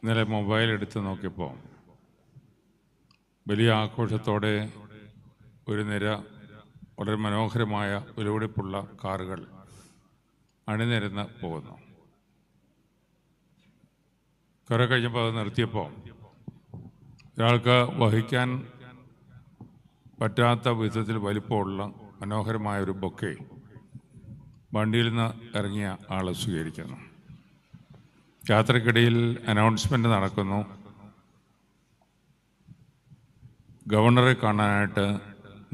ഇന്നലെ മൊബൈൽ എടുത്ത് നോക്കിയപ്പോൾ വലിയ ആഘോഷത്തോടെ ഒരു നിര വളരെ മനോഹരമായ വിലപിടിപ്പുള്ള കാറുകൾ അണിനിരന്ന് പോകുന്നു. കുറെ കഴിഞ്ഞപ്പോൾ അത് നിർത്തിയപ്പോൾ ഒരാൾക്ക് വഹിക്കാൻ പറ്റാത്ത വിധത്തിൽ വലിപ്പമുള്ള മനോഹരമായ ഒരു ബൊക്കെ വണ്ടിയിൽ നിന്ന് ഇറങ്ങിയ ആൾ സ്വീകരിക്കുന്നു. യാത്രക്കിടയിൽ അനൗൺസ്മെൻ്റ് നടക്കുന്നു. ഗവർണറെ കാണാനായിട്ട്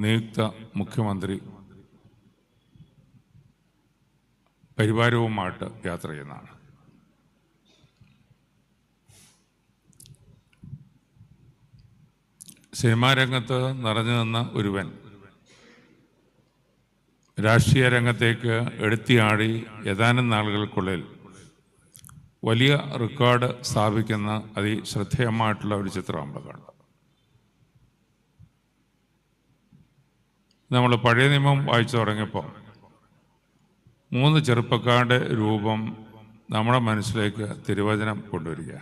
നിയുക്ത മുഖ്യമന്ത്രി പരിവാരവുമായിട്ട് യാത്ര ചെയ്യുന്നതാണ്. സിനിമാ രംഗത്ത് നിറഞ്ഞു നിന്ന ഒരുവൻ രാഷ്ട്രീയ രംഗത്തേക്ക് എടുത്തിയാടി ഏതാനും നാളുകൾക്കുള്ളിൽ വലിയ റെക്കോർഡ് സ്ഥാപിക്കുന്ന അതിശ്രദ്ധേയമായിട്ടുള്ള ഒരു ചിത്രം നമ്മൾ കണ്ടു. നമ്മൾ പഴയ നിയമം വായിച്ചു തുടങ്ങിയപ്പോൾ 3 ചെറുപ്പക്കാരുടെ രൂപം നമ്മുടെ മനസ്സിലേക്ക് തിരുവചനം കൊണ്ടുവരിക.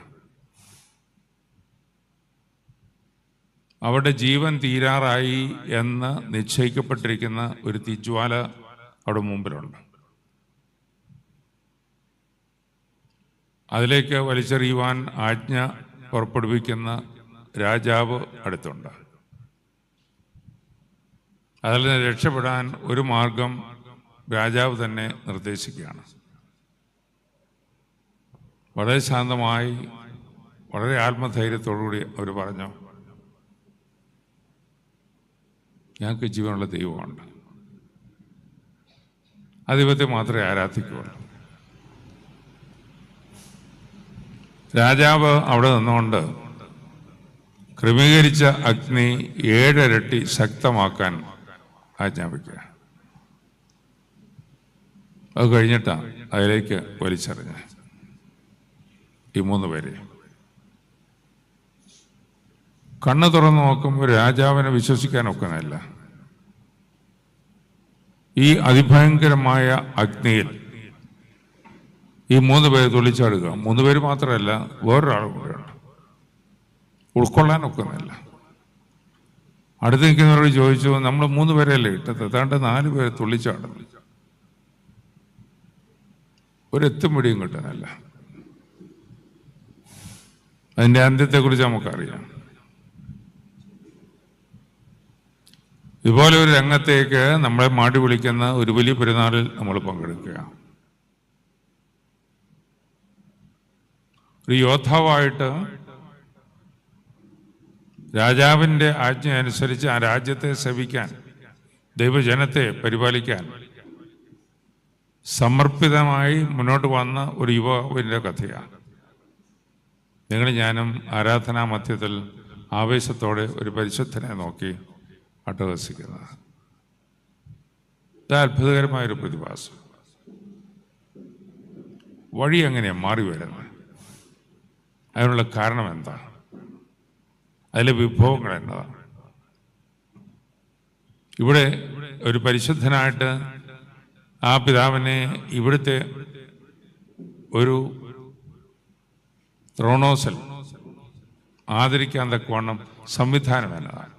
അവരുടെ ജീവൻ തീരാറായി എന്ന് നിശ്ചയിക്കപ്പെട്ടിരിക്കുന്ന ഒരു തീജ്വാല അവിടെ മുമ്പിലുണ്ട്. അതിലേക്ക് വലിച്ചെറിയുവാൻ ആജ്ഞ പുറപ്പെടുവിക്കുന്ന രാജാവ് അടുത്തുണ്ട്. അതിൽ നിന്ന് രക്ഷപ്പെടാൻ ഒരു മാർഗം രാജാവ് തന്നെ നിർദ്ദേശിക്കുകയാണ്. വളരെ ശാന്തമായി വളരെ ആത്മധൈര്യത്തോടുകൂടി അവർ പറഞ്ഞു, ഞങ്ങൾക്ക് ജീവനുള്ള ദൈവമുണ്ട്, ആ ദൈവത്തെ മാത്രമേ ആരാധിക്കുകയുള്ളൂ. രാജാവ് അവിടെ നിന്നുകൊണ്ട് ക്രമീകരിച്ച അഗ്നി 7 ഇരട്ടി ശക്തമാക്കാൻ ആജ്ഞാപിക്കുക. അത് കഴിഞ്ഞിട്ടാണ് അതിലേക്ക് വലിച്ചെറിഞ്ഞ് ഈ 3 പേരെ. കണ്ണ് തുറന്ന് നോക്കുമ്പോൾ രാജാവിനെ വിശ്വസിക്കാൻ ഒക്കുന്നില്ല. ഈ അതിഭയങ്കരമായ അഗ്നിയിൽ ഈ 3 പേര് തുള്ളിച്ചാടുക. 3 പേര് മാത്രമല്ല, വേറൊരാളും കൂടെയുണ്ട്. ഉൾക്കൊള്ളാൻ ഒക്കുന്നില്ല. അടുത്ത് നിൽക്കുന്നവരോട് ചോദിച്ചു, നമ്മൾ 3 പേരല്ലേ ഇട്ടത്, ഏതാണ്ട് 4 പേര് തുള്ളിച്ചാടുന്നു, ഒരെത്തും പിടിയും കിട്ടാനല്ല. അതിൻ്റെ അന്ത്യത്തെക്കുറിച്ച് നമുക്കറിയാം. ഇതുപോലെ ഒരു രംഗത്തേക്ക് നമ്മളെ മാടി വിളിക്കുന്ന ഒരു വലിയ പെരുന്നാളിൽ നമ്മൾ പങ്കെടുക്കുക. ഒരു യോദ്ധാവായിട്ട് രാജാവിൻ്റെ ആജ്ഞ അനുസരിച്ച് ആ രാജ്യത്തെ സേവിക്കാൻ, ദൈവജനത്തെ പരിപാലിക്കാൻ സമർപ്പിതമായി മുന്നോട്ട് വന്ന ഒരു യുവാവിൻ്റെ കഥയാണ്. നിങ്ങൾ ഞാനും ആരാധനാ മധ്യത്തിൽ ആവേശത്തോടെ ഒരു പരിശുദ്ധനെ നോക്കി അട്ടഹസിക്കുന്നത്. ഇത് അത്ഭുതകരമായൊരു പ്രതിഭാസം. വഴി എങ്ങനെയാണ് മാറി വരുന്നത്? അതിനുള്ള കാരണം എന്താണ്? അതിലെ വിഭവങ്ങൾ എന്നതാണ്? ഇവിടെ ഒരു പരിശുദ്ധനായിട്ട് ആ പിതാവിനെ ഇവിടുത്തെ ഒരു ത്രോണോസൽ ആദരിക്കാൻ തക്കവണ്ണം സംവിധാനം എന്നതാണ്.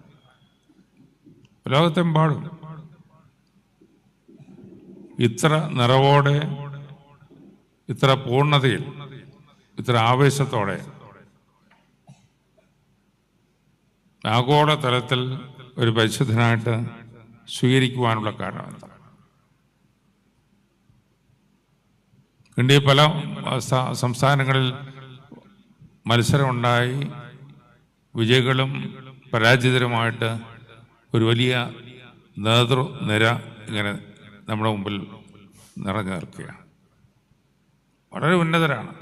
ലോകത്തെമ്പാടും ഇത്ര നിറവോടെ, ഇത്ര പൂർണ്ണതയിൽ, ഇത്ര ആവേശത്തോടെ ആഗോള തലത്തിൽ ഒരു പരിശുദ്ധനായിട്ട് സ്വീകരിക്കുവാനുള്ള കാരണം എന്താണ്? ഇന്ത്യ പല സംസ്ഥാനങ്ങളിൽ മത്സരമുണ്ടായി വിജയികളും പരാജിതരുമായിട്ട് ഒരു വലിയ നേതൃനിര ഇങ്ങനെ നമ്മുടെ മുമ്പിൽ നിറഞ്ഞു നിൽക്കുകയാണ്. വളരെ ഉന്നതരാണ്,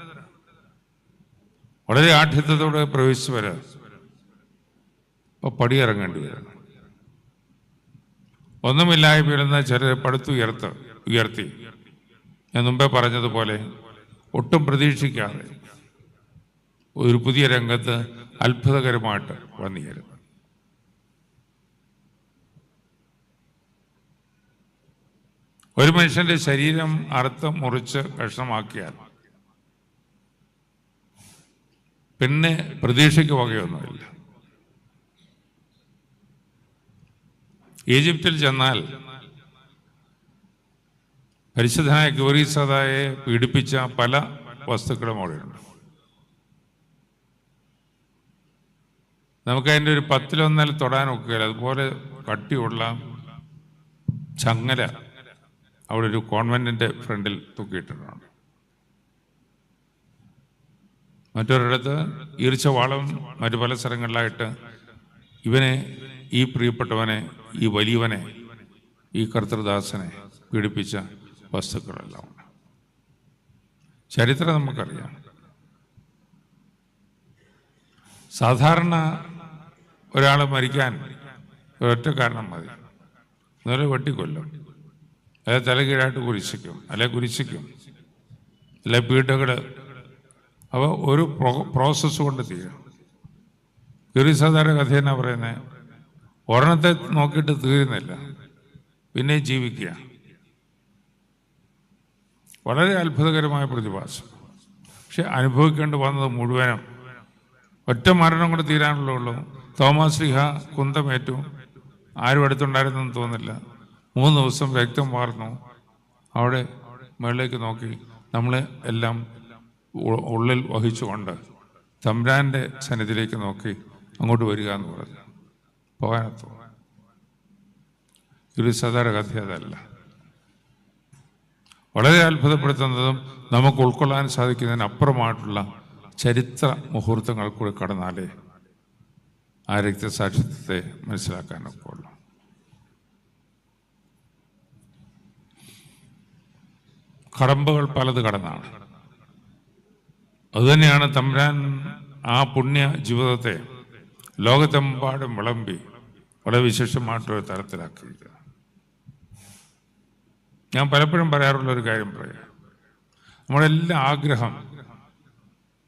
വളരെ ആഠ്യത്വത്തോടെ പ്രവേശിച്ചു വരാൻ ഇപ്പോൾ പടിയിറങ്ങേണ്ടി വരുന്നു. ഒന്നുമില്ലായ്മയിരുന്ന ചിലർ പടുത്തുയർത്തി ഞാൻ മുമ്പേ പറഞ്ഞതുപോലെ ഒട്ടും പ്രതീക്ഷിക്കാതെ ഒരു പുതിയ രംഗത്ത് അത്ഭുതകരമായിട്ട് വന്നുചേരുന്നു. ഒരു മനുഷ്യന്റെ ശരീരം അറുത്ത് മുറിച്ച് കഷ്ണമാക്കിയാൽ പിന്നെ പ്രതീക്ഷയ്ക്ക് വകയൊന്നുമില്ല. ഈജിപ്തിൽ ചെന്നാൽ പരിശുദ്ധനായ ഗൗരീസദായെ പീഡിപ്പിച്ച പല വസ്തുക്കളും അവിടെയുണ്ട്. നമുക്കതിൻ്റെ ഒരു 10-1 തൊടാൻ ഒക്കുകയില്ല. അതുപോലെ കട്ടിയുള്ള ചങ്ങല അവിടെ ഒരു കോൺവെന്റിന്റെ ഫ്രണ്ടിൽ തൂക്കിയിട്ടിട്ടുണ്ട്. മറ്റൊരിടത്ത് ഈർച്ചവാളും മറ്റു പല സ്ഥലങ്ങളിലായിട്ട് ഇവനെ, ഈ പ്രിയപ്പെട്ടവനെ, ഈ വലിയവനെ, ഈ കർത്തൃദാസനെ പീഡിപ്പിച്ച വസ്തുക്കളെല്ലാം ഉണ്ട്. ചരിത്രം നമുക്കറിയാം. സാധാരണ ഒരാൾ മരിക്കാൻ ഒരൊറ്റ കാരണം മതി. എന്നാലും വെട്ടിക്കൊല്ലും, അല്ലെ തലകീഴായിട്ട് കുരിശിക്കും, അല്ലെ കുരിശിക്കും, അല്ലെ പീഡകൾ. അവ ഒരു പ്രോസസ്സ് കൊണ്ട് തീരും. ഗൗരീസദായുടെ കഥ എന്നാ പറയുന്നത്? ഒരെണ്ണത്തെ നോക്കിയിട്ട് തീരുന്നില്ല, പിന്നെ ജീവിക്കുക. വളരെ അത്ഭുതകരമായ പ്രതിഭാസം. പക്ഷെ അനുഭവിക്കേണ്ടി വന്നത് മുഴുവനും ഒറ്റ മരണം കൊണ്ട് തീരാനുള്ളൂ. തോമാസ് ശ്ലീഹ കുന്തമേറ്റു, ആരും അടുത്തുണ്ടായിരുന്നെന്ന് തോന്നില്ല. 3 ദിവസം രക്തം വാർന്നു. അവിടെ മുകളിലേക്ക് നോക്കി നമ്മളെ എല്ലാം ഉള്ളിൽ വഹിച്ചുകൊണ്ട് തമ്പുരാന്റെ സന്നിധിയിലേക്ക് നോക്കി അങ്ങോട്ട് വരിക എന്ന് പറഞ്ഞു. പോകാനത്തോ ഗൗരീസദായുടെ കഥ അതല്ല. വളരെ അത്ഭുതപ്പെടുത്തുന്നതും നമുക്ക് ഉൾക്കൊള്ളാൻ സാധിക്കുന്നതിനപ്പുറമായിട്ടുള്ള ചരിത്ര മുഹൂർത്തങ്ങൾ കൂടി കടന്നാലേ ആ രക്തസാക്ഷിത്വത്തെ മനസ്സിലാക്കാനൊക്കെ ഉള്ളു. കടമ്പകൾ പലത് കടന്നാണ്. അതുതന്നെയാണ് തമ്പുരാൻ ആ പുണ്യ ജീവിതത്തെ ലോകത്തെമ്പാടും വിളമ്പി വളരെ വിശേഷമായിട്ടൊരു തരത്തിലാക്കിയിരിക്കുക. ഞാൻ പലപ്പോഴും പറയാറുള്ളൊരു കാര്യം പറയാം. നമ്മളെല്ലാം ആഗ്രഹം,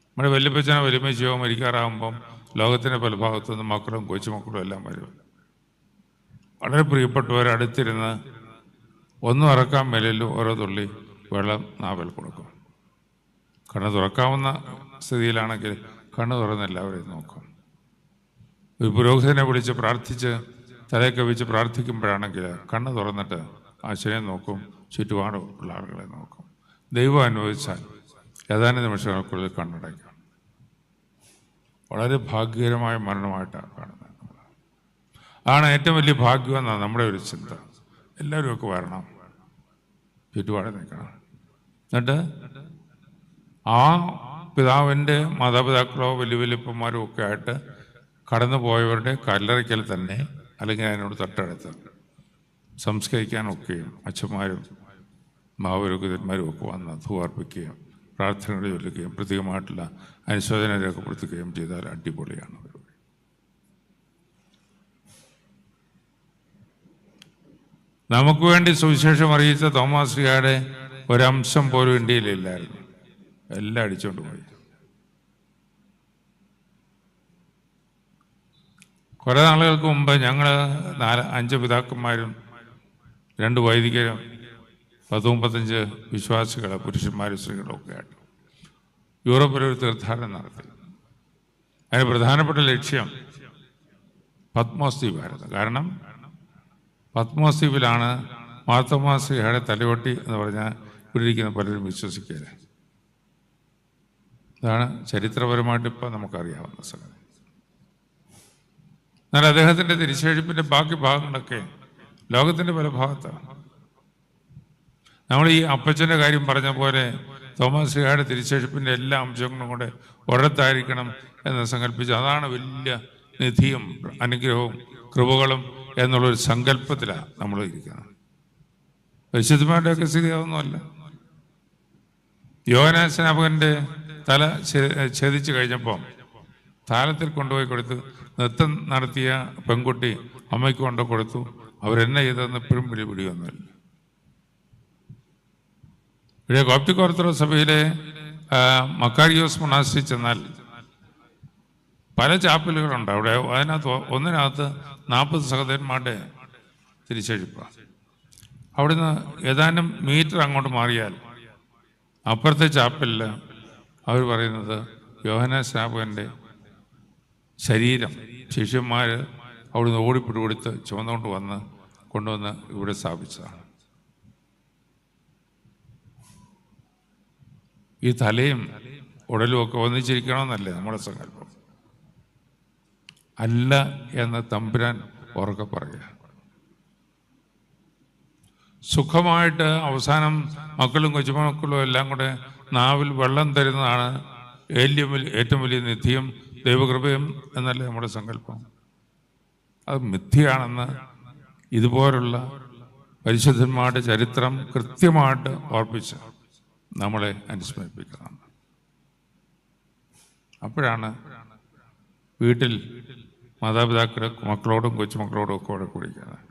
നമ്മുടെ വല്യപ്പച്ചനോ വലിയമ്മച്ചയോ മരിക്കാറാകുമ്പം ലോകത്തിൻ്റെ പല ഭാഗത്തു നിന്ന് മക്കളും കൊച്ചുമക്കളും എല്ലാം വരും. വളരെ പ്രിയപ്പെട്ടവർ അടുത്തിരുന്ന് ഒന്നും ഇറക്കാൻ മേലല്ലോ ഓരോ തുള്ളി വെള്ളം നാവൽ കൊടുക്കും. കണ്ണ് തുറക്കാവുന്ന സ്ഥിതിയിലാണെങ്കിൽ കണ്ണ് തുറന്ന് എല്ലാവരെയും നോക്കും. ഒരു പുരോഹിതനെ വിളിച്ച് പ്രാർത്ഥിച്ച് തലയെ കവിച്ച് പ്രാർത്ഥിക്കുമ്പോഴാണെങ്കിൽ കണ്ണ് തുറന്നിട്ട് ആശയെ നോക്കും, ചുറ്റുപാടുള്ള ആളുകളെ നോക്കും. ദൈവം അനുവദിച്ചാൽ ഏതാനും നിമിഷങ്ങൾക്കുള്ളിൽ കണ്ണടയ്ക്കും. വളരെ ഭാഗ്യകരമായ മരണമായിട്ടാണ് കാണുന്നത്. ആണ് ഏറ്റവും വലിയ ഭാഗ്യമെന്നാണ് നമ്മുടെ ഒരു ചിന്ത. എല്ലാവരും ഒക്കെ വരണം, ചുറ്റുപാട് നിൽക്കണം. എന്നിട്ട് ആ പിതാവിൻ്റെ മാതാപിതാക്കളോ വലിയ വലിയപ്പന്മാരോ ഒക്കെ ആയിട്ട് കടന്നു പോയവരുടെ കല്ലറയ്ക്കൽ തന്നെ അല്ലെങ്കിൽ അതിനോട് തൊട്ടടുത്ത് സംസ്കരിക്കാനൊക്കെയും അച്ഛന്മാരും മാവരോഗിതന്മാരും ഒക്കെ വന്ന് ധൂർപ്പിക്കുകയും പ്രാർത്ഥനകൾ ചൊല്ലുകയും പ്രത്യേകമായിട്ടുള്ള അനുശോചനം രേഖപ്പെടുത്തുകയും ചെയ്താൽ അടിപൊളിയാണ്. നമുക്ക് വേണ്ടി സുവിശേഷം അറിയിച്ച തോമാസ് ശ്ലീഹായുടെ ഒരംശം പോലും ഇന്ത്യയിലില്ലായിരുന്നു. എല്ലാം അടിച്ചുകൊണ്ട് പോയി. കുറേ നാളുകൾക്ക് മുമ്പ് ഞങ്ങൾ 4-5 പിതാക്കന്മാരും 2 വൈദികരും 10-35 വിശ്വാസികൾ, പുരുഷന്മാരും സ്ത്രീകളും ഒക്കെ ആയിട്ട് യൂറോപ്പിലൊരു തീർത്ഥാടനം നടത്തി. അതിന് പ്രധാനപ്പെട്ട ലക്ഷ്യം പത്മോസ് ദ്വീപായിരുന്നു. കാരണം പത്മോസ് ദ്വീപിലാണ് മാർത്തോമാ ശ്ലീഹായുടെ തലയോട്ടി എന്ന് പറഞ്ഞാൽ ഇവിടെ ഇരിക്കുന്ന പലരും വിശ്വസിക്കുക. ഇതാണ് ചരിത്രപരമായിട്ട് ഇപ്പം നമുക്കറിയാവുന്ന സംഗതി. എന്നാൽ അദ്ദേഹത്തിൻ്റെ തിരിച്ചെഴുപ്പിൻ്റെ ബാക്കി ഭാഗങ്ങളൊക്കെ ലോകത്തിൻ്റെ പല ഭാഗത്താണ്. നമ്മൾ ഈ അപ്പച്ചൻ്റെ കാര്യം പറഞ്ഞ പോലെ തോമാസ് ശ്ലീഹായുടെ തിരിച്ചെഴുപ്പിൻ്റെ എല്ലാ അംശങ്ങളും കൂടെ ഒരിടത്തായിരിക്കണം എന്ന് സങ്കല്പിച്ച് അതാണ് വലിയ നിധിയും അനുഗ്രഹവും കൃപകളും എന്നുള്ളൊരു സങ്കല്പത്തിലാണ് നമ്മൾ ഇരിക്കുന്നത്. പരിശുദ്ധന്മാരുടെയൊക്കെ സ്ഥിതി അതൊന്നുമല്ല. യോഹന്നാൻ സ്നാപകൻ്റെ തല ഛേദിച്ച് കഴിഞ്ഞപ്പോൾ താലത്തിൽ കൊണ്ടുപോയി കൊടുത്ത് നൃത്തം നടത്തിയ പെൺകുട്ടി അമ്മയ്ക്ക് കൊണ്ടു കൊടുത്തു. അവരെന്നെ ചെയ്തതെന്ന് എപ്പോഴും പിടിയൊന്നുമില്ല. ഇവിടെ കോപ്റ്റിക് ഓർത്തഡോക്സ് സഭയിലെ മക്കാരിയോസ് മൊണാസ്ട്രി ചെന്നാൽ പല ചാപ്പലുകളുണ്ട്. അവിടെ ഒന്നിനകത്ത് 40 സഹോദരന്മാരുടെ തിരിച്ചെഴുപ്പാണ്. അവിടുന്ന് ഏതാനും മീറ്റർ അങ്ങോട്ട് മാറിയാൽ അപ്പുറത്തെ ചാപ്പലിൽ അവർ പറയുന്നത് യോഹന്നാൻ സ്നാപകൻ്റെ ശരീരം ശിഷ്യന്മാർ അവിടുന്ന് ഓടിപ്പിടികൊടുത്ത് ചുമന്നുകൊണ്ട് കൊണ്ടുവന്ന് ഇവിടെ സ്ഥാപിച്ചതാണ്. ഈ തലയും ഉടലും ഒക്കെ ഒന്നിച്ചിരിക്കണമെന്നല്ലേ നമ്മുടെ സങ്കല്പം. അല്ല എന്ന് തമ്പുരാൻ ഉറക്കെ പറയുക. സുഖമായിട്ട് അവസാനം മക്കളും കൊച്ചുമക്കളും എല്ലാം കൂടെ നാവിൽ വെള്ളം തരുന്നതാണ് ഏറ്റവും വലിയ നിധിയും ദൈവകൃപയും എന്നല്ലേ നമ്മുടെ സങ്കല്പം. അത് മിഥ്യയാണെന്ന് ഇതുപോലുള്ള പരിശുദ്ധന്മാരുടെ ചരിത്രം കൃത്യമായിട്ട് ഓർപ്പിച്ച് നമ്മളെ അനുസ്മരിപ്പിക്കുന്നതാണ്. അപ്പോഴാണ് വീട്ടിൽ മാതാപിതാക്കൾ മക്കളോടും കൊച്ചുമക്കളോടും ഒക്കെ കൂടെ കുടിക്കുന്നത്.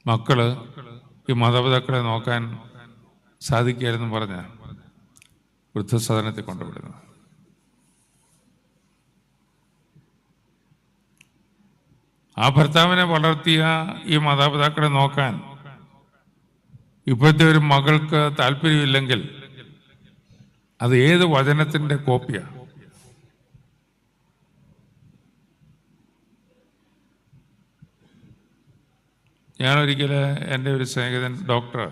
മക്കള് ഈ മാതാപിതാക്കളെ നോക്കാൻ സാധിക്കുകയില്ലെന്ന് പറഞ്ഞ വൃദ്ധസദനത്തിൽ കൊണ്ടുവിടുന്നത്. ആ ഭർത്താവിനെ വളർത്തിയ ഈ മാതാപിതാക്കളെ നോക്കാൻ ഇപ്പോഴത്തെ ഒരു മകൾക്ക് താല്പര്യമില്ലെങ്കിൽ അത് ഏത് വചനത്തിൻ്റെ കോപ്പിയാണ്? ഞാനൊരിക്കൽ എൻ്റെ ഒരു സ്നേഹിതൻ ഡോക്ടർ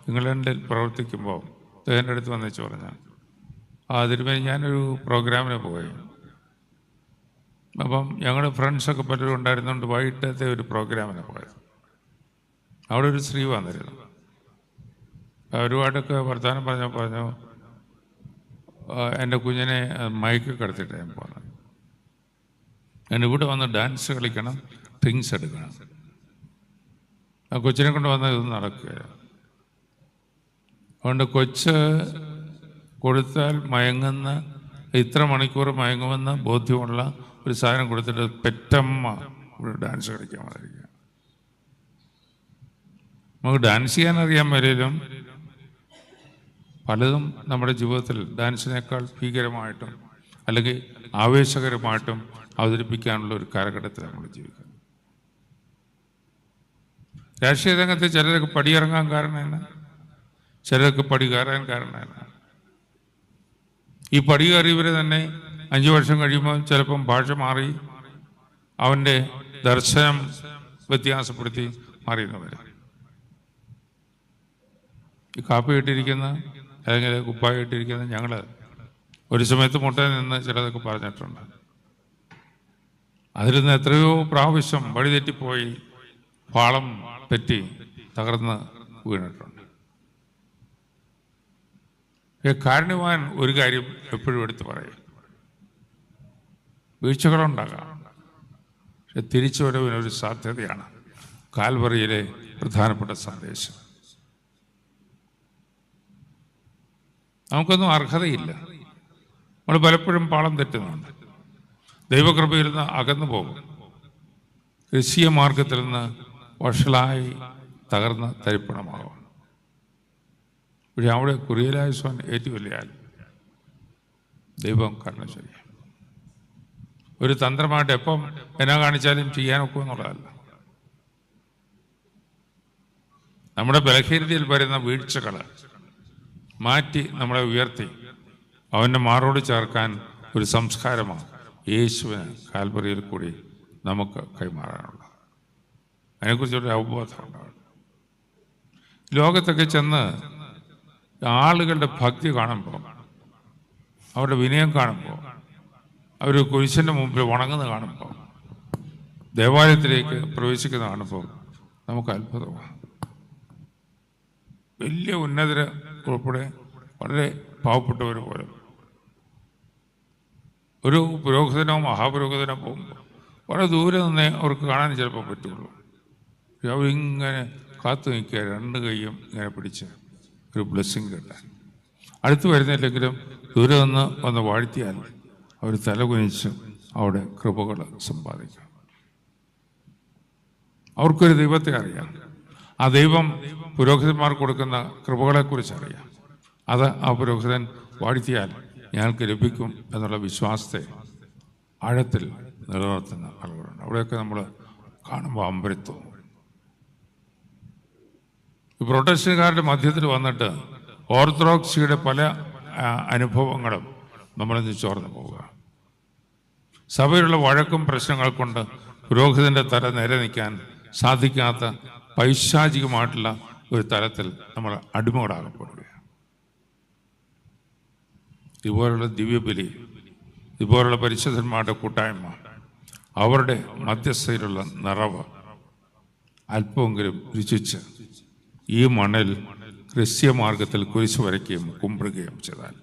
ഇംഗ്ലണ്ടിൽ പ്രവർത്തിക്കുമ്പോൾ എൻ്റെ അടുത്ത് വന്നിച്ച് പറഞ്ഞു, അതിനുമേൽ ഞാനൊരു പ്രോഗ്രാമിന് പോയി. അപ്പം ഞങ്ങളുടെ ഫ്രണ്ട്സൊക്കെ പലരും ഉണ്ടായിരുന്നുകൊണ്ട് വൈകിട്ടത്തെ ഒരു പ്രോഗ്രാമിന് പോയത്. അവിടെ ഒരു സ്ത്രീ വന്നിരുന്നു. ഒരുപാടൊക്കെ വർത്തമാനം പറഞ്ഞു എൻ്റെ കുഞ്ഞിനെ മയക്ക് കിടത്തിയിട്ട് ഞാൻ പറഞ്ഞു, ഞാൻ ഇവിടെ വന്ന് ഡാൻസ് കളിക്കണം, ഡ്രിങ്ക്സ് എടുക്കണം. ആ കൊച്ചിനെ കൊണ്ട് വന്ന് ഇത് നടക്കുക. അതുകൊണ്ട് കൊച്ച് കൊടുത്താൽ മയങ്ങുന്ന, ഇത്ര മണിക്കൂർ മയങ്ങുമെന്ന് ബോധ്യമുള്ള ഒരു സാധനം കൊടുത്തിട്ട് പെറ്റമ്മ ഇവിടെ ഡാൻസ് കളിക്കാൻ വന്നിരിക്കുക. നമുക്ക് ഡാൻസ് ചെയ്യാൻ അറിയാൻ വരലും പലതും നമ്മുടെ ജീവിതത്തിൽ ഡാൻസിനേക്കാൾ ഭീകരമായിട്ടും അല്ലെങ്കിൽ ആവേശകരമായിട്ടും അവതരിപ്പിക്കാനുള്ള ഒരു കാലഘട്ടത്തിൽ നമ്മൾ ജീവിക്കുന്നത്. രാഷ്ട്രീയ രംഗത്ത് ചിലരൊക്കെ പടിയിറങ്ങാൻ കാരണം, ചിലരൊക്കെ പടി കയറാൻ കാരണം. ഈ പടി കയറിയവരെ തന്നെ 5 വർഷം കഴിയുമ്പോൾ ചിലപ്പം ഭാഷ മാറി അവൻ്റെ ദർശനം വ്യത്യാസപ്പെടുത്തി മാറിയെന്നവർ. ഈ കാപ്പി ഇട്ടിരിക്കുന്ന അല്ലെങ്കിൽ കുപ്പായി ഇട്ടിരിക്കുന്ന ഞങ്ങൾ ഒരു സമയത്ത് മുട്ടയിൽ നിന്ന് ചിലതൊക്കെ പറഞ്ഞിട്ടുണ്ട്. അതിൽ നിന്ന് എത്രയോ പ്രാവശ്യം വഴിതെറ്റിപ്പോയി പാളം പറ്റി തകർന്ന് വീണിട്ടുണ്ട്. കാരണവാൻ ഒരു കാര്യം എപ്പോഴും എടുത്ത് പറയും, വീഴ്ചകളുണ്ടാകാം, പക്ഷെ തിരിച്ചുവരവിനൊരു സാധ്യതയാണ് കാൽവറിയിലെ പ്രധാനപ്പെട്ട സന്ദേശം. നമുക്കൊന്നും അർഹതയില്ല. നമ്മൾ പലപ്പോഴും പാളം തെറ്റുന്നുണ്ട്. ദൈവകൃപയിൽ നിന്ന് അകന്നു പോകും. ക്രിസ്തീയ മാർഗത്തിൽ നിന്ന് വഷളായി തകർന്ന് തരിപ്പണമാകും. പക്ഷെ അവിടെ കുറിയലായുസ്വാൻ ഏറ്റുവല്ലിയാൽ ദൈവം കാരണം ശരിയാണ്. ഒരു തന്ത്രമായിട്ട് എപ്പം എന്നാ കാണിച്ചാലും ചെയ്യാനൊക്കെ എന്നുള്ളതല്ല. നമ്മുടെ ബലഹീനതയിൽ വരുന്ന വീഴ്ചകൾ മാറ്റി നമ്മളെ ഉയർത്തി അവൻ്റെ മാറോട് ചേർക്കാൻ ഒരു സംസ്കാരമാണ് യേശുവിന് കാൽവറിയിൽ കൂടി നമുക്ക് കൈമാറാനുള്ളത്. അതിനെക്കുറിച്ചൊരു അവബോധം ഉണ്ടാകും. ലോകത്തൊക്കെ ചെന്ന് ആളുകളുടെ ഭക്തി കാണുമ്പോൾ, അവരുടെ വിനയം കാണുമ്പോൾ, അവർ കുരിശിൻ്റെ മുമ്പിൽ വണങ്ങുന്നത് കാണുമ്പോൾ, ദേവാലയത്തിലേക്ക് പ്രവേശിക്കുന്ന കാണുമ്പോൾ നമുക്ക് അത്ഭുതമാണ്. വലിയ ഉന്നതർ ഉൾപ്പെടെ വളരെ പാവപ്പെട്ടവർ പോലും ഒരു പുരോഹിതനോ മഹാപുരോഹിതനോ പോകുമ്പോൾ വളരെ ദൂരെ നിന്നേ അവർക്ക് കാണാൻ ചിലപ്പോൾ പറ്റുള്ളൂ. അവരിങ്ങനെ കാത്തു നിൽക്കുക, 2 കൈയും ഇങ്ങനെ പിടിച്ച് ഒരു ബ്ലെസ്സിങ് കിട്ടാൻ. അടുത്ത് വരുന്നില്ലെങ്കിലും ദൂരെ നിന്ന് വന്ന് വാഴ്ത്തിയാൽ അവർ തലകുനിച്ച് അവിടെ കൃപകൾ സമ്പാദിക്കും. അവർക്കൊരു ദൈവത്തെ അറിയാം. ആ ദൈവം പുരോഹിതന്മാർക്ക് കൊടുക്കുന്ന കൃപകളെക്കുറിച്ച് അറിയാം. അത് ആ പുരോഹിതൻ വാഴ്ത്തിയാൽ ഞങ്ങൾക്ക് ലഭിക്കും എന്നുള്ള വിശ്വാസത്തെ ആഴത്തിൽ നിലനിർത്തുന്ന ആളുകളുണ്ട്. അവിടെയൊക്കെ നമ്മൾ കാണുമ്പോൾ അമ്പരത്വം. ഈ പ്രൊട്ടസ്റ്റന്റുകാരുടെ മധ്യത്തിൽ വന്നിട്ട് ഓർത്തഡോക്സിയുടെ പല അനുഭവങ്ങളും നമ്മളിന്ന് ചോർന്നു പോവുക. സഭയിലുള്ള വഴക്കും പ്രശ്നങ്ങൾ കൊണ്ട് പുരോഹിതന്റെ തല നേരെ നിൽക്കാൻ സാധിക്കാത്ത പൈശാചികമായിട്ടുള്ള ഒരു തലത്തിൽ നമ്മൾ അടിമകളാകപ്പെടുകയാണ്. ഇതുപോലുള്ള ദിവ്യബലി, ഇതുപോലുള്ള പരിശുദ്ധന്മാരുടെ കൂട്ടായ്മ, അവരുടെ മധ്യസ്ഥയിലുള്ള നിറവ് അല്പമെങ്കിലും രുചിച്ച് ഈ മണ്ണിൽ ക്രിസ്തീയ മാർഗത്തിൽ കുരിശ് വരയ്ക്കുകയും കുമ്പിടുകയും ചെയ്താൽ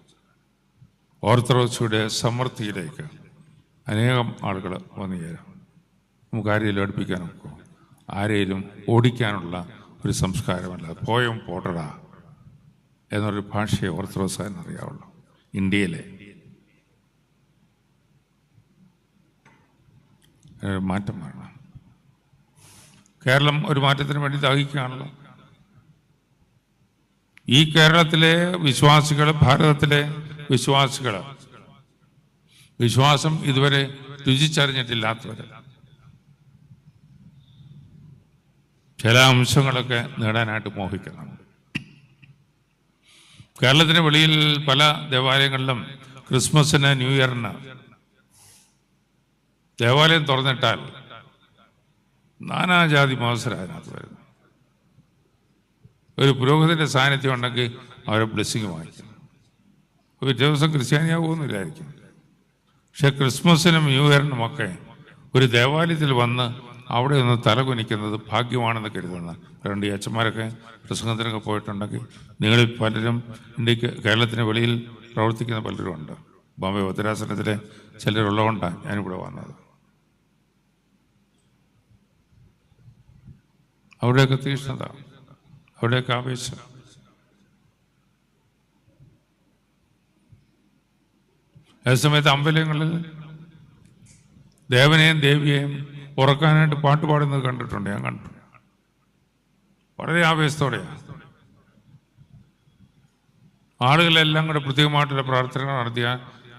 ഓർത്തഡോക്സിയുടെ സമൃദ്ധിയിലേക്ക് അനേകം ആളുകൾ വന്നു ചേരും. നമുക്ക് ആരെയും അടുപ്പിക്കാനൊക്കെ, ആരെയും ഓടിക്കാനുള്ള ഒരു സംസ്കാരമല്ല. പോയം പോട്ടടാ എന്നൊരു ഭാഷയെ ഓർത്തഡോക്സിന് അറിയാവുള്ളൂ. ഇന്ത്യയിലെ മാറ്റം വരണം. കേരളം ഒരു മാറ്റത്തിന് വേണ്ടി ദാഹിക്കുകയാണല്ലോ. ഈ കേരളത്തിലെ വിശ്വാസികൾ, ഭാരതത്തിലെ വിശ്വാസികൾ, വിശ്വാസം ഇതുവരെ രുചിച്ചറിഞ്ഞിട്ടില്ലാത്തവർ ചില അംശങ്ങളൊക്കെ നേടാനായിട്ട് മോഹിക്കണം. കേരളത്തിന് വെളിയിൽ പല ദേവാലയങ്ങളിലും ക്രിസ്മസിന്, ന്യൂ ഇയറിന് ദേവാലയം തുറന്നിട്ടാൽ നാനാജാതി മത്സരത്തിനകത്ത് വരുന്നു. ഒരു പുരോഹിതന്റെ സാന്നിധ്യം ഉണ്ടെങ്കിൽ അവരെ ബ്ലെസ്സിങ് വാങ്ങിക്കും. പിറ്റേ ദിവസം ക്രിസ്ത്യാനിയാകുമെന്നില്ലായിരിക്കും. പക്ഷെ ക്രിസ്മസിനും ന്യൂ ഇയറിനുമൊക്കെ ഒരു ദേവാലയത്തിൽ വന്ന് അവിടെ ഒന്ന് തലകുനിക്കുന്നത് ഭാഗ്യമാണെന്ന് കരുതുന്ന രണ്ട് അച്ഛന്മാരൊക്കെ പ്രസംഗത്തിനൊക്കെ പോയിട്ടുണ്ടെങ്കിൽ നിങ്ങളിൽ പലരും ഇന്ത്യക്ക് കേരളത്തിന് വെളിയിൽ പ്രവർത്തിക്കുന്ന പലരും ഉണ്ട്. ബോംബെ ഭദ്രാസനത്തിലെ ചിലരുള്ളതുകൊണ്ടാണ് ഞാനിവിടെ വന്നത്. അവിടെയൊക്കെ തീക്ഷ്ണത, അവിടെയൊക്കെ ആവേശം. അതേസമയത്ത് അമ്പലങ്ങളിൽ ദേവനെയും ദേവിയെയും ഉറക്കാനായിട്ട് പാട്ട് പാടുന്നത് കണ്ടിട്ടുണ്ട്. ഞാൻ കണ്ടു. വളരെ ആവേശത്തോടെയാണ് ആളുകളെല്ലാം കൂടെ പ്രത്യേകമായിട്ടുള്ള പ്രാർത്ഥനകൾ നടത്തിയ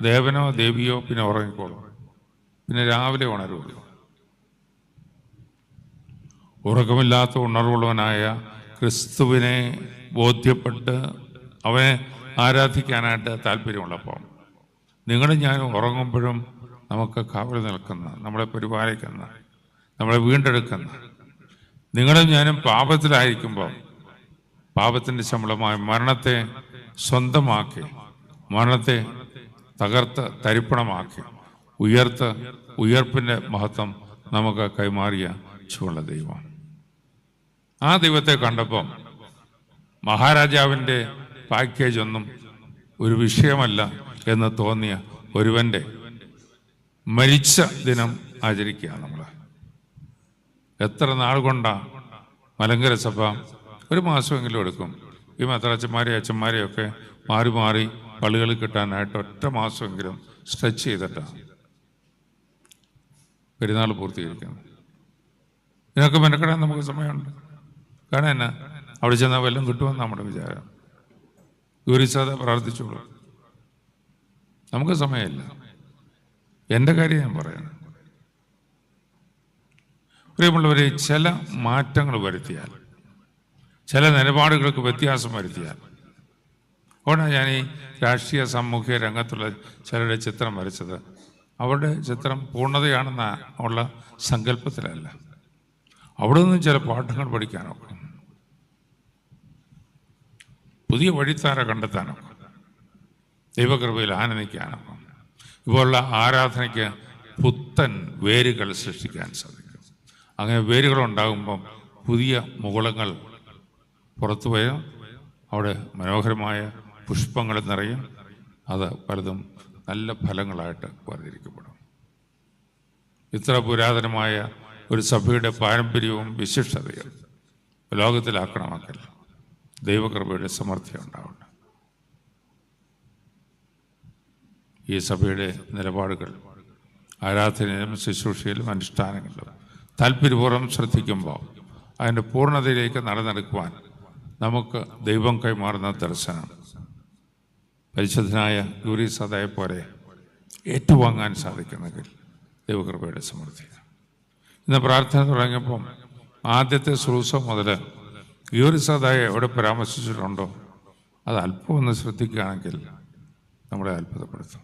ദേവനോ ദേവിയോ പിന്നെ ഉറങ്ങിക്കോളും. പിന്നെ രാവിലെ ഉണരുള്ളൂ. ഉറക്കമില്ലാത്ത ഉണർവുള്ളവനായ ക്രിസ്തുവിനെ ബോധ്യപ്പെട്ട് അവനെ ആരാധിക്കാനായിട്ട് താല്പര്യമുള്ളപ്പോൾ നിങ്ങളും ഞാനും ഉറങ്ങുമ്പോഴും നമുക്ക് കാവൽ നിൽക്കുന്ന, നമ്മളെ പരിപാലിക്കുന്ന, നമ്മളെ വീണ്ടെടുക്കുന്ന, നിങ്ങളും ഞാനും പാപത്തിലായിരിക്കുമ്പോൾ പാപത്തിൻ്റെ ശമ്പളമായ മരണത്തെ സ്വന്തമാക്കി, മരണത്തെ തകർത്ത് തരിപ്പണമാക്കി ഉയർപ്പിൻ്റെ മഹത്വം നമുക്ക് കൈമാറിയ ചുവള്ള ദൈവം. ആ ദൈവത്തെ കണ്ടപ്പം മഹാരാജാവിൻ്റെ പാക്കേജ് ഒന്നും ഒരു വിഷയമല്ല എന്ന് തോന്നിയ ഒരുവൻ്റെ മരിച്ച ദിനം ആചരിക്കുക. നമ്മൾ എത്ര നാൾ കൊണ്ടാണ് മലങ്കര സഭ ഒരു മാസമെങ്കിലും എടുക്കും ഈ മെത്രാച്ചന്മാരെയും അച്ഛന്മാരെയൊക്കെ മാറി മാറി പള്ളികളിൽ കിട്ടാനായിട്ട് ഒറ്റ മാസമെങ്കിലും സ്ട്രെച്ച് ചെയ്തിട്ടാണ് പെരുന്നാൾ പൂർത്തീകരിക്കുന്നത്. ഇതിനൊക്കെ മെനക്കെടാൻ നമുക്ക് സമയമുണ്ട്. കാരണം എന്നാ, അവിടെ ചെന്നാൽ വല്ലതും കിട്ടുമെന്ന് നമ്മുടെ വിചാരം. ഗൗരിസാദ പ്രാർത്ഥിച്ചോളൂ, നമുക്ക് സമയമില്ല. എൻ്റെ കാര്യം ഞാൻ പറയണം. പ്രിയമുള്ളവരെ, ചില മാറ്റങ്ങൾ വരുത്തിയാൽ, ചില നിലപാടുകൾക്ക് വ്യത്യാസം വരുത്തിയാൽ, അതുകൊണ്ടാണ് ഞാൻ ഈ രാഷ്ട്രീയ സാമൂഹിക രംഗത്തുള്ള ചിലരുടെ ചിത്രം വരച്ചത്. അവരുടെ ചിത്രം പൂർണ്ണതയാണെന്ന ഉള്ള സങ്കല്പത്തിലല്ല. അവിടെ നിന്നും ചില പാഠങ്ങൾ പഠിക്കാനൊക്കെ, പുതിയ വഴിത്താര കണ്ടെത്താനൊക്കെ, ദൈവകൃപയിൽ ആനന്ദിക്കാനൊക്കെ, ഇപ്പോഴുള്ള ആരാധനയ്ക്ക് പുത്തൻ വേരുകൾ സൃഷ്ടിക്കാൻ സാധിക്കും. അങ്ങനെ വേരുകൾ ഉണ്ടാകുമ്പം പുതിയ മുകുളങ്ങൾ പുറത്തു വരും. അവിടെ മനോഹരമായ പുഷ്പങ്ങൾ നിറയും. അത് പലതും നല്ല ഫലങ്ങളായിട്ട് വേർതിരിക്കപ്പെടും. ഇത്ര പുരാതനമായ ഒരു സഭയുടെ പാരമ്പര്യവും വിശിഷ്ടതയും ലോകത്തിലാക്കണമെങ്കിൽ ദൈവകൃപയുടെ സമൃദ്ധി ഉണ്ടാവണം. ഈ സഭയുടെ നിലപാടുകൾ ആരാധനയിലും ശുശ്രൂഷയിലും അനുഷ്ഠാനങ്ങളിലും താല്പര്യപൂർവ്വം ശ്രദ്ധിക്കുമ്പോൾ അതിൻ്റെ പൂർണ്ണതയിലേക്ക് നടന്നെടുക്കുവാൻ നമുക്ക് ദൈവം കൈമാറുന്ന ദർശനം പരിശുദ്ധനായ ഗൗരീസാദയെ പോലെ ഏറ്റുവാങ്ങാൻ സാധിക്കുന്നെങ്കിൽ ദൈവകൃപയുടെ സമൃദ്ധി. ഇന്ന് പ്രാർത്ഥന തുടങ്ങിയപ്പം ആദ്യത്തെ ശുശ്രൂഷ മുതൽ ഗൗരീസാദയെ എവിടെ പരാമർശിച്ചിട്ടുണ്ടോ അത് അല്പം ഒന്ന് ശ്രദ്ധിക്കുകയാണെങ്കിൽ നമ്മളെ അത്ഭുതപ്പെടുത്തും.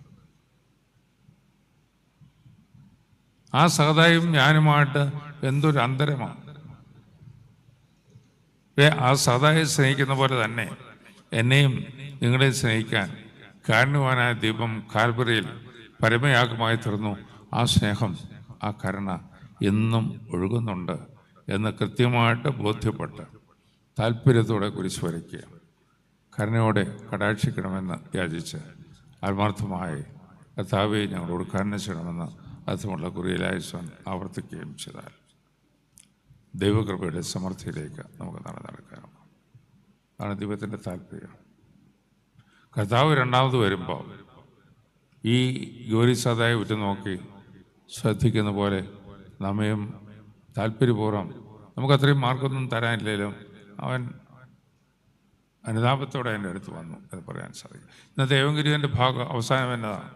ആ സഹതായും ഞാനുമായിട്ട് എന്തൊരു അന്തരമാണ്. ആ സഹതായെ സ്നേഹിക്കുന്ന പോലെ തന്നെ എന്നെയും നിങ്ങളെയും സ്നേഹിക്കാൻ കാരുണ്യവാനായ ദൈവം കാൽവറിയിൽ പരമയാഗമായി തീർന്നു. ആ സ്നേഹം, ആ കരുണ എന്നും ഒഴുകുന്നുണ്ട് എന്ന് കൃത്യമായിട്ട് ബോധ്യപ്പെട്ട് താല്പര്യത്തോടെ കുരിശ് വരയ്ക്കുക, കരുണയോടെ കടാക്ഷിക്കണമെന്ന് യാചിച്ച് ആത്മാർത്ഥമായി കർത്താവെ ഞങ്ങളോട് കരുണ ചെയ്യണമെന്ന് അർത്ഥമുള്ള കുറിയലായുസ്വാൻ ആവർത്തിക്കുകയും ചെയ്താൽ ദൈവകൃപയുടെ സമൃദ്ധിയിലേക്ക് നമുക്ക് നടക്കാം. അതാണ് ദൈവത്തിൻ്റെ താല്പര്യം. കർത്താവ് രണ്ടാമത് വരുമ്പോൾ ഈ ഗൗരിസാദായെ ഉറ്റുനോക്കി ശ്രദ്ധിക്കുന്ന പോലെ നമ്മയും താല്പര്യപൂർവ്വം, നമുക്കത്രയും മാർക്കൊന്നും തരാനില്ലെങ്കിലും അവൻ അനുതാപത്തോടെ എൻ്റെ അടുത്ത് വന്നു എന്ന് പറയാൻ സാധിക്കും. ഇന്നത്തെ ഏവങ്കേലിയൻ്റെ ഭാഗം അവസാനം എന്നതാണ്.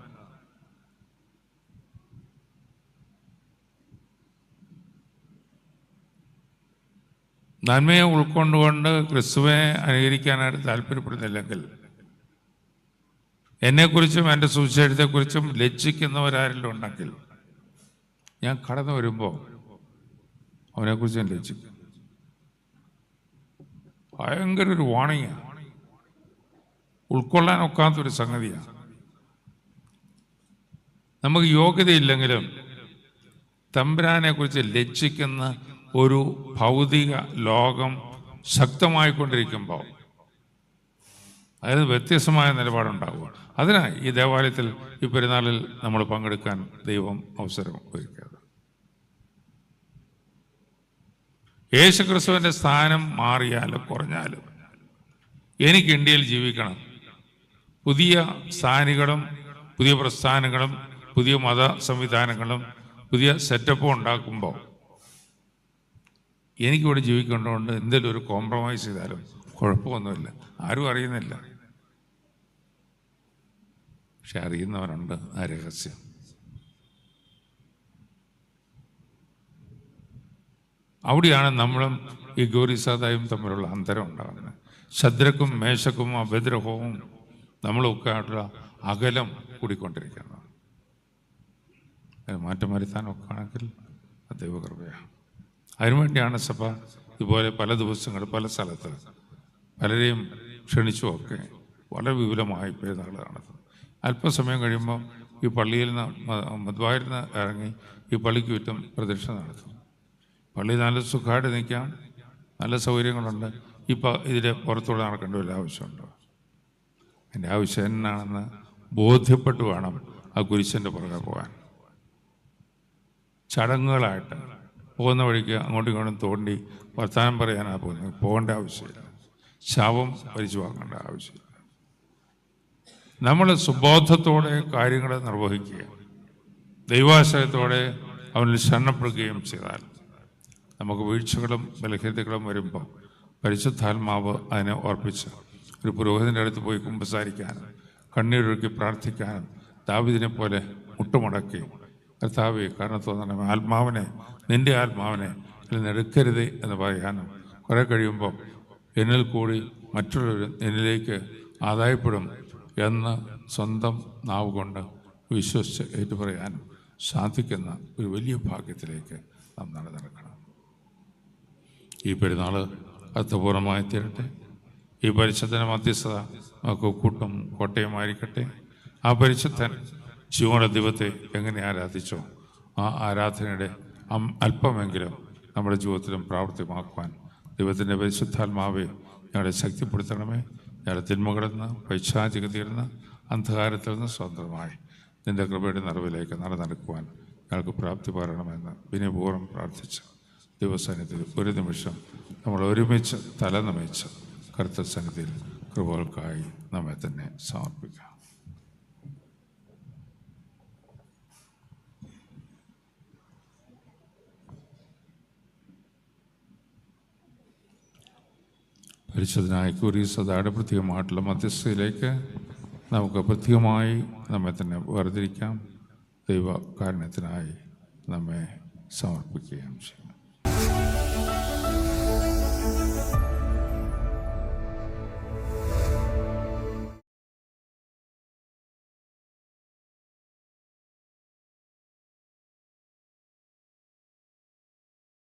നന്മയെ ഉൾക്കൊണ്ടുകൊണ്ട് ക്രിസ്തുവിനെ അനുകരിക്കാനായിട്ട് താല്പര്യപ്പെടുന്നില്ലെങ്കിൽ എന്നെക്കുറിച്ചും എൻ്റെ സുവിശേഷത്തെക്കുറിച്ചും ലജ്ജിക്കുന്നവരാരെങ്കിലും ഉണ്ടെങ്കിൽ ഞാൻ കടന്നു വരുമ്പോൾ അവനെക്കുറിച്ച് ഞാൻ ലജ്ജിക്കും. ഭയങ്കര ഒരു വാണിങ്ങാണ്, ഉൾക്കൊള്ളാൻ ഒക്കാത്തൊരു സംഗതിയാണ്. നമുക്ക് യോഗ്യതയില്ലെങ്കിലും തമ്പുരാനെ കുറിച്ച് ലജ്ജിക്കുന്ന ഒരു ഭൗതിക ലോകം ശക്തമായിക്കൊണ്ടിരിക്കുമ്പോൾ അതിന് വ്യത്യസ്തമായ നിലപാടുണ്ടാവുക. അതിനാണ് ഈ ദേവാലയത്തിൽ ഈ പെരുന്നാളിൽ നമ്മൾ പങ്കെടുക്കാൻ ദൈവം അവസരം ഒരുക്കിയത്. യേശുക്രിസ്തുവിൻ്റെ സ്ഥാനം മാറിയാലും കുറഞ്ഞാലും എനിക്ക് ഇന്ത്യയിൽ ജീവിക്കണം. പുതിയ സ്ഥാനികളും പുതിയ പ്രസ്ഥാനങ്ങളും പുതിയ മത സംവിധാനങ്ങളും പുതിയ സെറ്റപ്പും ഉണ്ടാക്കുമ്പോൾ എനിക്കിവിടെ ജീവിക്കേണ്ടതുകൊണ്ട് എന്തെങ്കിലും ഒരു കോംപ്രമൈസ് ചെയ്താലും കുഴപ്പമൊന്നുമില്ല. ആരും അറിയുന്നില്ല, പക്ഷെ അറിയുന്നവരുണ്ട് ആ രഹസ്യം. അവിടെയാണ് നമ്മളും ഈ ഗൗരിസാദായും തമ്മിലുള്ള അന്തരം ഉണ്ടാകുന്നത്. ശദ്രക്കും മേശക്കും അഭദ്രഹവും നമ്മളൊക്കെ ആയിട്ടുള്ള അകലം കൂടിക്കൊണ്ടിരിക്കുന്നത്. അത് മാറ്റം വരുത്താനൊക്കെ ആണെങ്കിൽ ദൈവകൃപയാണ്. അതിനുവേണ്ടിയാണ് സഭ ഇതുപോലെ പല ദിവസങ്ങൾ പല സ്ഥലത്ത് പലരെയും ക്ഷണിച്ചുമൊക്കെ വളരെ വിപുലമായി പെരുന്നാൾ നടത്തുന്നത്. അല്പസമയം കഴിയുമ്പോൾ ഈ പള്ളിയിൽ നിന്ന് മദ്വായിൽ നിന്ന് ഇറങ്ങി ഈ പള്ളിക്ക് ചുറ്റും പ്രദക്ഷിണ നടത്തും. പള്ളി നല്ല സുഖമായിട്ട് നിൽക്കാം, നല്ല സൗകര്യങ്ങളുണ്ട്. ഇതിൻ്റെ പുറത്തൂടെ നടക്കേണ്ട വല്ല ആവശ്യമുണ്ടോ? എൻ്റെ ആവശ്യം എന്നാണെന്ന് ബോധ്യപ്പെട്ട് വേണം ആ കുരിശൻ്റെ പുറകെ പോകാൻ. ചടങ്ങുകളായിട്ട് പോകുന്ന വഴിക്ക് അങ്ങോട്ടും ഇങ്ങോട്ടും തോണ്ടി വർത്തമാനം പറയാനാണ് പോകുന്നത്. പോകേണ്ട ആവശ്യമില്ല. ശാപം വലിച്ചു വാങ്ങേണ്ട ആവശ്യമില്ല. നമ്മൾ സുബോധത്തോടെ കാര്യങ്ങൾ നിർവഹിക്കുക, ദൈവാശ്രയത്തോടെ അവനിൽ ശരണപ്പെടുകയും ചെയ്താൽ നമുക്ക് വീഴ്ചകളും ബലഹീനതകളും വരുമ്പോൾ പരിശുദ്ധാത്മാവ് അതിനെ ഓർപ്പിച്ച് ഒരു പുരോഹിതൻ്റെ അടുത്ത് പോയി കുമ്പസാരിക്കാനും കണ്ണീരൊഴുക്കി പ്രാർത്ഥിക്കാനും ദാവീദിനെ പോലെ മുട്ടുമടക്കി കർത്താവേ കരുണ തോന്നണമേ, ആത്മാവിനെ നിൻ്റെ ആത്മാവിനെ അതിൽ എടുക്കരുത് എന്ന് പറയാനും കുറെ കഴിയുമ്പോൾ എന്നിൽ കൂടി മറ്റുള്ളവർ എന്നിലേക്ക് ആദായപ്പെടും എന്ന് സ്വന്തം നാവ് കൊണ്ട് വിശ്വസിച്ച് ഏറ്റുപറയാനും സാധിക്കുന്ന ഒരു വലിയ ഭാഗ്യത്തിലേക്ക് നാം നടക്കണം. ഈ പെരുന്നാൾ അർത്ഥപൂർണമായി തീരട്ടെ. ഈ പരിശുദ്ധന മധ്യസ്ഥത നമുക്ക് കൂട്ടും കോട്ടയമായിരിക്കട്ടെ. ആ പരിശുദ്ധൻ ജീവനുള്ള ദൈവത്തെ എങ്ങനെ ആരാധിച്ചോ ആ ആരാധനയുടെ അല്പമെങ്കിലും നമ്മുടെ ജീവിതത്തിലും പ്രാവർത്തികമാക്കുവാൻ ദൈവത്തിൻ്റെ പരിശുദ്ധാത്മാവെ ഞങ്ങളെ ശക്തിപ്പെടുത്തണമേ. ഞങ്ങളുടെ തിന്മകളിൽ നിന്ന് പൈശാചികതയിൽ നിന്ന് അന്ധകാരത്തിൽ നിന്ന് സ്വതന്ത്രമായി നിൻ്റെ കൃപയുടെ നിറവിലേക്ക് നടക്കുവാൻ ഞങ്ങൾക്ക് പ്രാപ്തി പറയണമെന്ന് വിനയപൂർവ്വം പ്രാർത്ഥിച്ച് ദൈവസന്നിധിയിൽ ഒരു നിമിഷം നമ്മൾ ഒരുമിച്ച് തല നമിച്ച് കർത്തൃസന്നിധിയിൽ കൃപകൾക്കായി നമ്മെ തന്നെ സമർപ്പിക്കാം. പരിശുദ്ധനായ കുരിയസാദയുടെ പ്രത്യേകമായിട്ടുള്ള മധ്യസ്ഥയിലേക്ക് നമുക്ക് പ്രത്യേകമായി നമ്മെ തന്നെ വേർതിരിക്കാം. ദൈവകാരുണ്യത്തിനായി നമ്മെ സമർപ്പിക്കുകയും ചെയ്യും.